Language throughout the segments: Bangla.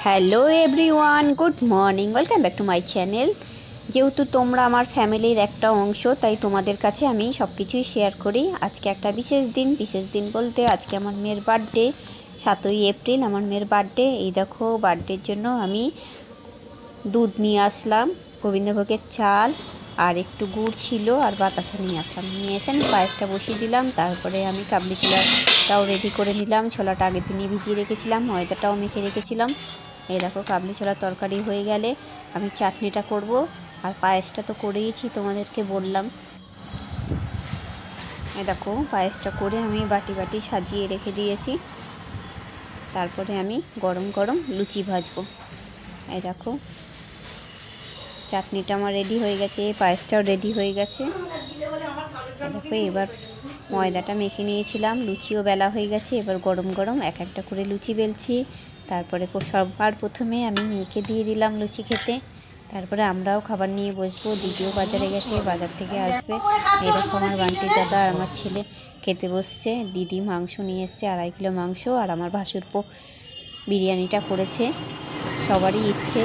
Hello everyone, good morning, welcome back to my channel. যেহেতু তোমরা আমার ফ্যামিলির একটা অংশ, তাই তোমাদের কাছে আমি সব কিছুই শেয়ার করি। আজকে একটা বিশেষ দিন বলতে আজকে আমার মেয়ের বার্থডে, 7ই এপ্রিল আমার মেয়ের বার্থডে। এই দেখো, বার্থডের জন্য আমি দুধ নিয়ে আসলাম, গোবিন্দভোগের চাল আর একটু গুড় ছিল আর বাতাসা নিয়ে আসলাম। নিয়ে এসে আমি পায়েসটা বসিয়ে দিলাম। তারপরে আমি কাবলি ছোলাটাও রেডি করে নিলাম। ছোলাটা আগের দিনে ভিজিয়ে রেখেছিলাম, ময়দাটাও মেখে রেখেছিলাম। এই দেখো, কাবলি ছোলার তরকারি হয়ে গেলে আমি চাটনিটা করব। আর পায়েসটা তো করেইছি, তোমাদেরকে বললাম। এই দেখো, পায়েসটা করে আমি বাটি বাটি সাজিয়ে রেখে দিয়েছি। তারপরে আমি গরম গরম লুচি ভাজবো। এই দেখো, চাটনিটা আমার রেডি হয়ে গেছে, পায়েসটাও রেডি হয়ে গেছে। দেখো, এবার ময়দাটা মেখে নিয়েছিলাম, লুচিও বেলা হয়ে গেছে। এবার গরম গরম এক একটা করে লুচি বেলছি। তারপরে সবার প্রথমে আমি মেয়েকে দিয়ে দিলাম লুচি খেতে। তারপরে আমরাও খাবার নিয়ে বসবো। দিদিও বাজারে গেছে, বাজার থেকে আসবে। এরকম আমার বান্টি দাদা আর আমার ছেলে খেতে বসছে। দিদি মাংস নিয়ে এসছে, 2.5 কিলো মাংস। আর আমার ভাসুরপো বিরিয়ানিটা করেছে। সবারই ইচ্ছে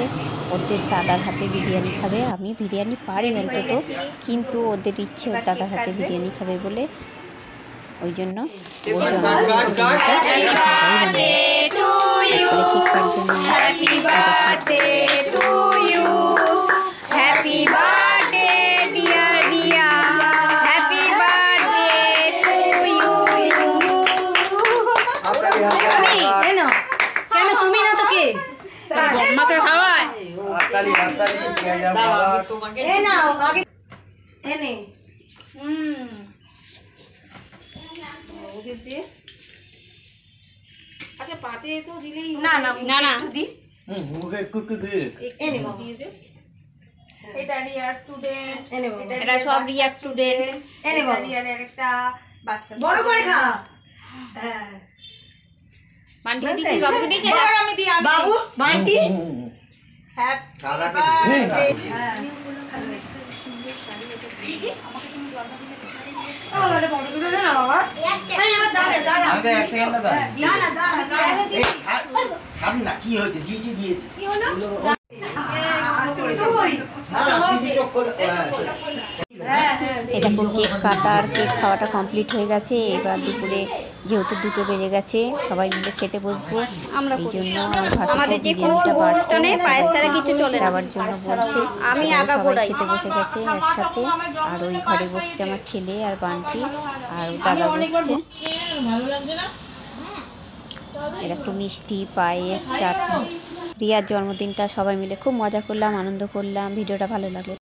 ওদের দাদার হাতে বিরিয়ানি খাবে। আমি বিরিয়ানি পারি অন্তত, কিন্তু ওদের ইচ্ছে ওর দাদার হাতে বিরিয়ানি খাবে বলে, ওই জন্য আচ্ছা, পাতে তো দিলেই না না না না মুখে কুকু দিয়ে এনে বাবা দিয়ে দে। এটা রিয়ার স্টুডেন্ট, এটা সব রিয়া স্টুডেন্ট। এনে বাবা রিয়ার একটা বাচ্চা বড় করে খা। হ্যাঁ, বান্টি দিছি, বাবু দিছে। বড় আমি দি, বাবু বান্টি। হ্যাঁ, সাদা কে দে। হ্যাঁ, সুন্দর শাড়ি। এটা আমাকে তুমি জলটা দিলে দিয়েছো। আরে বড় করে না বাবা। এই আমার দাঁড়া দাঁড়া, আমি তো 1 সেকেন্ড না দাঁড়া। না না দাঁড়া দাঁড়া। ছাড়ি না, কি হয়েছে? দিয়েছি কি হলো? তুই এই দেখো, কেক কাটা আর কেক খাওয়াটা কমপ্লিট হয়ে গেছে। এবার দুপুরে যেহেতু 2টো বেজে গেছে, সবাই মিলে খেতে বসবো। এই জন্য আমার ভাসুরপো বিরিয়ানিটা বাড়ছে, দেওয়ার জন্য বলছে। সবাই খেতে বসে গেছে একসাথে। আর ওই ঘরে বসছে আমার ছেলে আর বান্টি, আর দাদা বসছে। এরকম মিষ্টি, পায়েস, চাটনি। রিয়ার জন্মদিনটা সবাই মিলে খুব মজা করলাম, আনন্দ করলাম। ভিডিওটা ভালো লাগলে